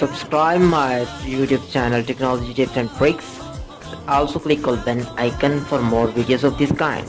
Subscribe my YouTube channel Technology Tips and Tricks. Also click on the icon for more videos of this kind.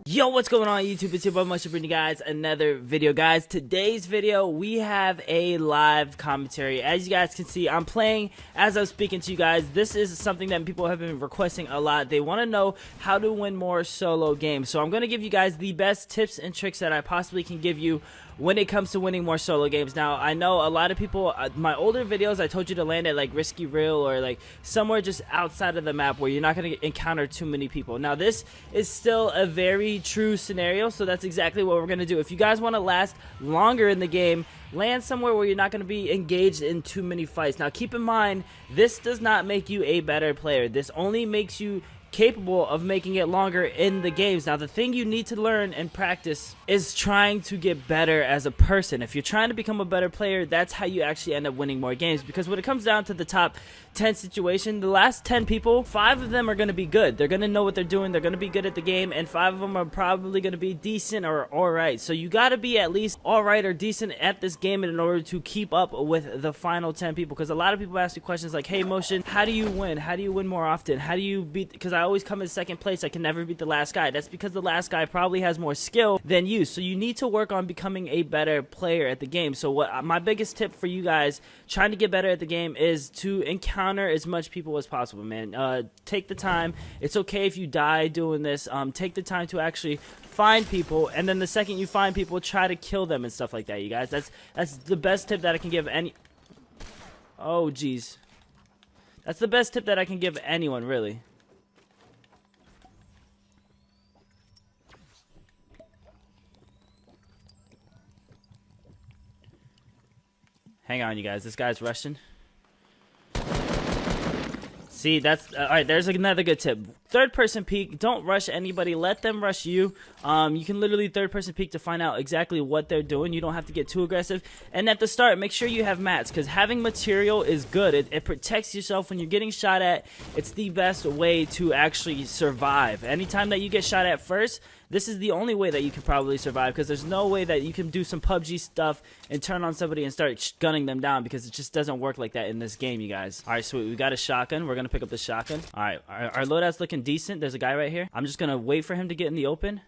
Yo, what's going on YouTube? It's your boy Musha bringing you guys another video, guys. Today's video, we have a live commentary. As you guys can see, I'm playing as I'm speaking to you guys. This is something that people have been requesting a lot. They want to know how to win more solo games. So I'm going to give you guys the best tips and tricks that I possibly can give you when it comes to winning more solo games. Now, I know a lot of people, my older videos, I told you to land at like Risky Real or like somewhere just outside of the map where you're not going to encounter too many people. Now, this is still a very true scenario, so that's exactly what we're going to do. If you guys want to last longer in the game, land somewhere where you're not going to be engaged in too many fights. Now, keep in mind, this does not make you a better player. This only makes you capable of making it longer in the games. Now, the thing you need to learn and practice is trying to get better as a person. If you're trying to become a better player, that's how you actually end up winning more games, because when it comes down to the top 10 situation, the last 10 people, 5 of them are going to be good. They're going to know what they're doing. They're going to be good at the game, and 5 of them are probably going to be decent or alright. So you got to be at least alright or decent at this game in order to keep up with the final 10 people, because a lot of people ask you questions like, hey Motion, how do you win? How do you win more often? How do you beat, because I always come in second place, I can never beat the last guy. That's because the last guy probably has more skill than you. So you need to work on becoming a better player at the game. So what my biggest tip for you guys trying to get better at the game is to encounter as much people as possible, man. Take the time. It's okay if you die doing this. Take the time to actually find people, and then the second you find people, try to kill them and stuff like that, you guys. That's the best tip that I can give any. Oh geez, that's the best tip that I can give anyone, really. Hang on, you guys. This guy's rushing. See, that's alright. There's another good tip. Third person peek. Don't rush anybody. Let them rush you. You can literally third person peek to find out exactly what they're doing. You don't have to get too aggressive. And at the start, make sure you have mats, because having material is good. It protects yourself when you're getting shot at. It's the best way to actually survive. Anytime that you get shot at first, this is the only way that you can probably survive, because there's no way that you can do some PUBG stuff and turn on somebody and start gunning them down, because it just doesn't work like that in this game, you guys. All right, sweet. We got a shotgun. We're going to pick up the shotgun. All right, our loadout's looking decent. There's a guy right here. I'm just going to wait for him to get in the open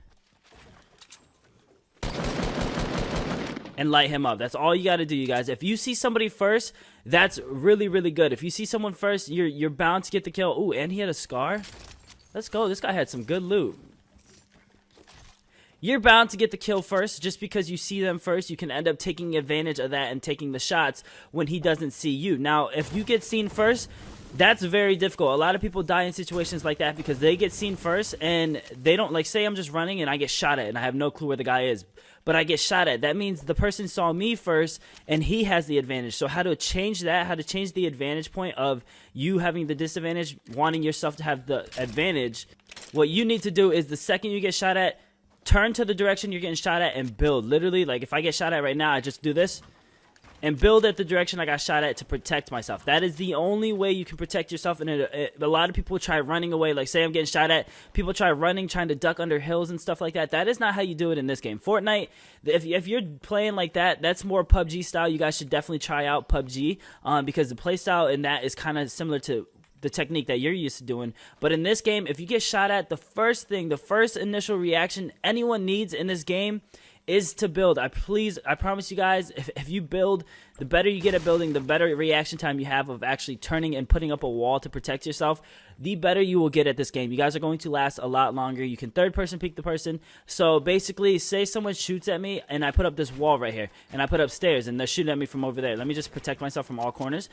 and light him up. That's all you got to do, you guys. If you see somebody first, that's really, really good. If you see someone first, you're bound to get the kill. Ooh, and he had a scar. Let's go. This guy had some good loot. You're bound to get the kill first. Just because you see them first, you can end up taking advantage of that and taking the shots when he doesn't see you. Now, if you get seen first, that's very difficult. A lot of people die in situations like that because they get seen first and they don't, like, say I'm just running and I get shot at and I have no clue where the guy is, but I get shot at. That means the person saw me first and he has the advantage. So how to change that, how to change the advantage point of you having the disadvantage, wanting yourself to have the advantage, what you need to do is the second you get shot at, turn to the direction you're getting shot at and build. Literally, like if I get shot at right now, I just do this and build at the direction I got shot at to protect myself. That is the only way you can protect yourself. And a lot of people try running away. Like, say I'm getting shot at, people try running, trying to duck under hills and stuff like that. That is not how you do it in this game. Fortnite, if you're playing like that, that's more PUBG style. You guys should definitely try out PUBG, because the play style in that is kind of similar to the technique that you're used to doing. But in this game, if you get shot at, the first initial reaction anyone needs in this game is to build. I promise you guys, if you build, the better you get at building, the better reaction time you have of actually turning and putting up a wall to protect yourself, the better you will get at this game. You guys are going to last a lot longer. You can third person peek the person. So basically, say someone shoots at me and I put up this wall right here and I put up stairs and they're shooting at me from over there. Let me just protect myself from all corners.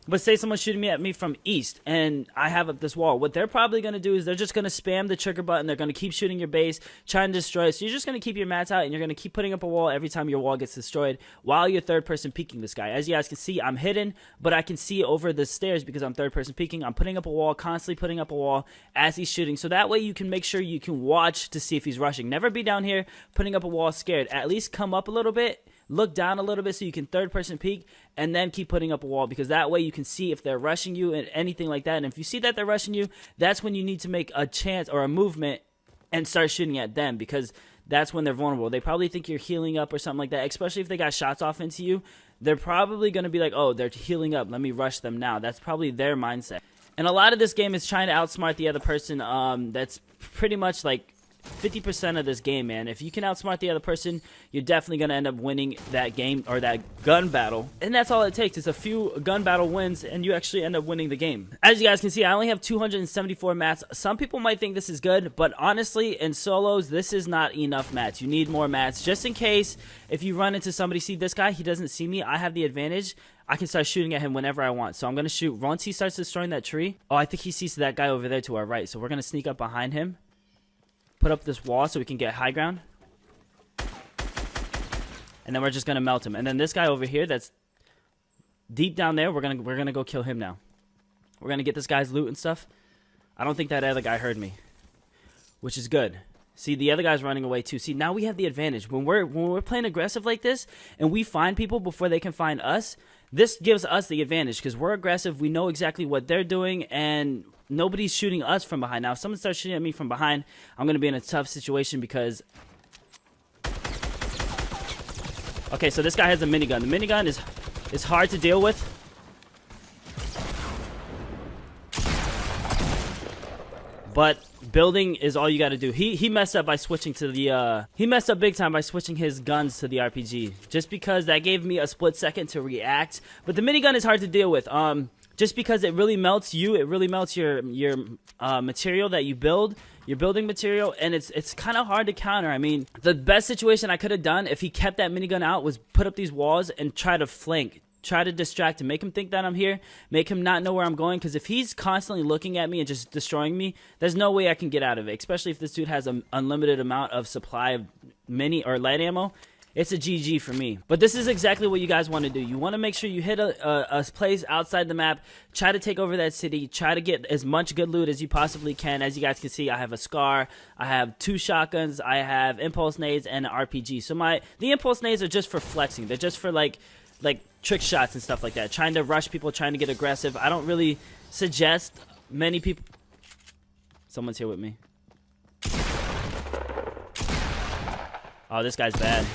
But say someone's shooting at me from east and I have up this wall. What they're probably going to do is they're just going to spam the trigger button. They're going to keep shooting your base, trying to destroy it. So you're just going to keep your mats out and you're going to keep putting up a wall every time your wall gets destroyed while you're third person peeking this guy. As you guys can see, I'm hidden, but I can see over the stairs because I'm third person peeking. I'm putting up a wall, constantly putting up a wall as he's shooting. So that way you can make sure you can watch to see if he's rushing. Never be down here putting up a wall scared. At least come up a little bit, look down a little bit so you can third person peek, and then keep putting up a wall, because that way you can see if they're rushing you and anything like that. And if you see that they're rushing you, that's when you need to make a chance or a movement and start shooting at them, because that's when they're vulnerable. They probably think you're healing up or something like that, especially if they got shots off into you. they're probably going to be like, oh, they're healing up, let me rush them now. That's probably their mindset. And a lot of this game is trying to outsmart the other person. That's pretty much like 50% of this game, man. If you can outsmart the other person, you're definitely going to end up winning that game or that gun battle. And that's all it takes is a few gun battle wins and you actually end up winning the game. As you guys can see, I only have 274 mats. Some people might think this is good, but honestly, in solos, this is not enough mats. You need more mats just in case if you run into somebody. See this guy, he doesn't see me. I have the advantage. I can start shooting at him whenever I want. So I'm going to shoot once he starts destroying that tree. Oh, I think he sees that guy over there to our right. So we're going to sneak up behind him. Put up this wall so we can get high ground. And then we're just going to melt him. And then this guy over here that's deep down there, we're gonna go kill him now. We're going to get this guy's loot and stuff. I don't think that other guy heard me, which is good. See, the other guy's running away too. See, now we have the advantage. When we're playing aggressive like this and we find people before they can find us, this gives us the advantage because we're aggressive. We know exactly what they're doing and nobody's shooting us from behind. Now, if someone starts shooting at me from behind, I'm going to be in a tough situation because... Okay, so this guy has a minigun. The minigun is hard to deal with. But building is all you got to do. He messed up by switching to the he messed up big time by switching his guns to the RPG. Just because that gave me a split second to react. But the minigun is hard to deal with. Just because it really melts you, it really melts your material that you build, your building material, and it's kind of hard to counter. I mean, the best situation I could have done if he kept that minigun out was put up these walls and try to flank. Try to distract him, make him think that I'm here, make him not know where I'm going, because if he's constantly looking at me and just destroying me, there's no way I can get out of it, especially if this dude has an unlimited amount of supply of mini or light ammo. It's a GG for me. But this is exactly what you guys want to do. You want to make sure you hit a place outside the map, try to take over that city, try to get as much good loot as you possibly can. As you guys can see, I have a SCAR, I have 2 shotguns, I have impulse nades, and an RPG. So the impulse nades are just for flexing. They're just for like trick shots and stuff like that, trying to rush people, trying to get aggressive. I don't really suggest many people... Someone's here with me. Oh, this guy's bad.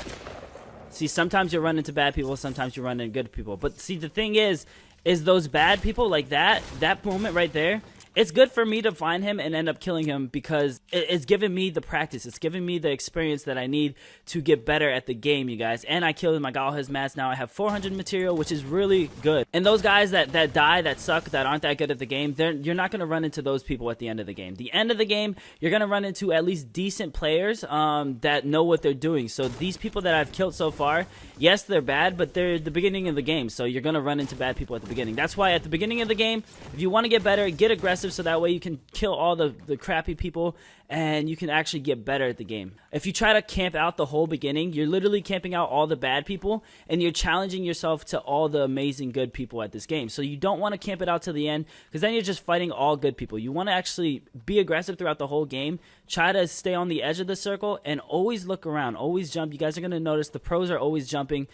See, sometimes you run into bad people, sometimes you run into good people. But see, the thing is those bad people like that moment right there, it's good for me to find him and end up killing him because it's giving me the practice. It's giving me the experience that I need to get better at the game, you guys. And I killed him. I got all his mats. Now I have 400 material, which is really good. And those guys that die, that suck, that aren't that good at the game, you're not going to run into those people at the end of the game. The end of the game, you're going to run into at least decent players that know what they're doing. So these people that I've killed so far, yes, they're bad, but they're at the beginning of the game. So you're going to run into bad people at the beginning. That's why at the beginning of the game, if you want to get better, get aggressive so that way you can kill all the crappy people and you can actually get better at the game. If you try to camp out the whole beginning, you're literally camping out all the bad people and you're challenging yourself to all the amazing good people at this game. So you don't want to camp it out to the end because then you're just fighting all good people. You want to actually be aggressive throughout the whole game. Try to stay on the edge of the circle and always look around, always jump. You guys are going to notice the pros are always jumping.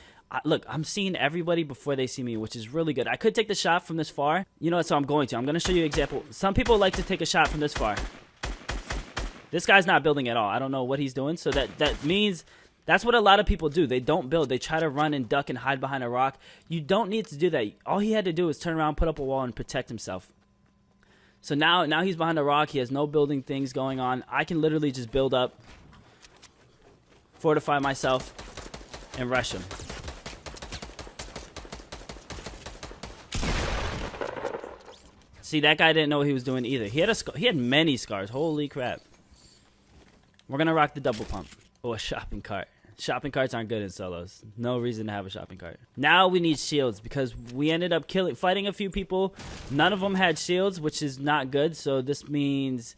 Look, I'm seeing everybody before they see me, which is really good. I could take the shot from this far. You know what? So I'm going to show you an example. Some people like to take a shot from this far. This guy's not building at all. I don't know what he's doing. So that means that's what a lot of people do. They don't build. They try to run and duck and hide behind a rock. You don't need to do that. All he had to do is turn around, put up a wall, and protect himself. So now he's behind a rock. He has no building things going on. I can literally just build up, fortify myself, and rush him. See, that guy didn't know what he was doing either. He had many scars. Holy crap. We're going to rock the double pump. Oh, a shopping cart. Shopping carts aren't good in solos. No reason to have a shopping cart. Now we need shields because we ended up fighting a few people. None of them had shields, which is not good. So this means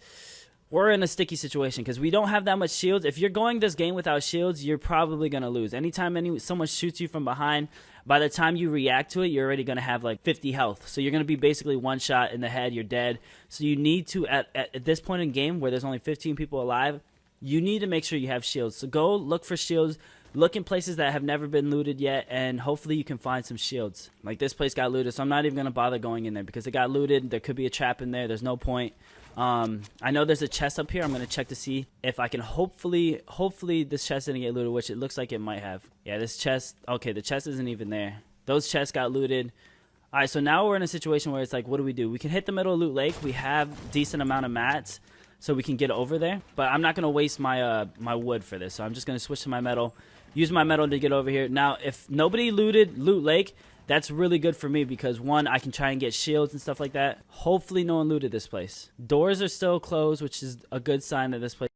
we're in a sticky situation because we don't have that much shields. If you're going this game without shields, you're probably going to lose. Anytime someone shoots you from behind, by the time you react to it, you're already going to have like 50 health. So you're going to be basically one shot in the head, you're dead. So you need to, at this point in the game where there's only 15 people alive, you need to make sure you have shields. So go look for shields, look in places that have never been looted yet, and hopefully you can find some shields. Like this place got looted, so I'm not even going to bother going in there because it got looted. There could be a trap in there. There's no point. I know there's a chest up here. I'm going to check to see if I can hopefully this chest didn't get looted, which it looks like it might have. Yeah, this chest, okay, the chest isn't even there. Those chests got looted. All right, so now we're in a situation where it's like, what do? We can hit the middle of Loot Lake. We have decent amount of mats, so we can get over there. But I'm not going to waste my my wood for this, so I'm just going to switch to my metal. Use my metal to get over here. Now, if nobody looted Loot Lake, that's really good for me because, one, I can try and get shields and stuff like that. Hopefully no one looted this place. Doors are still closed, which is a good sign that this place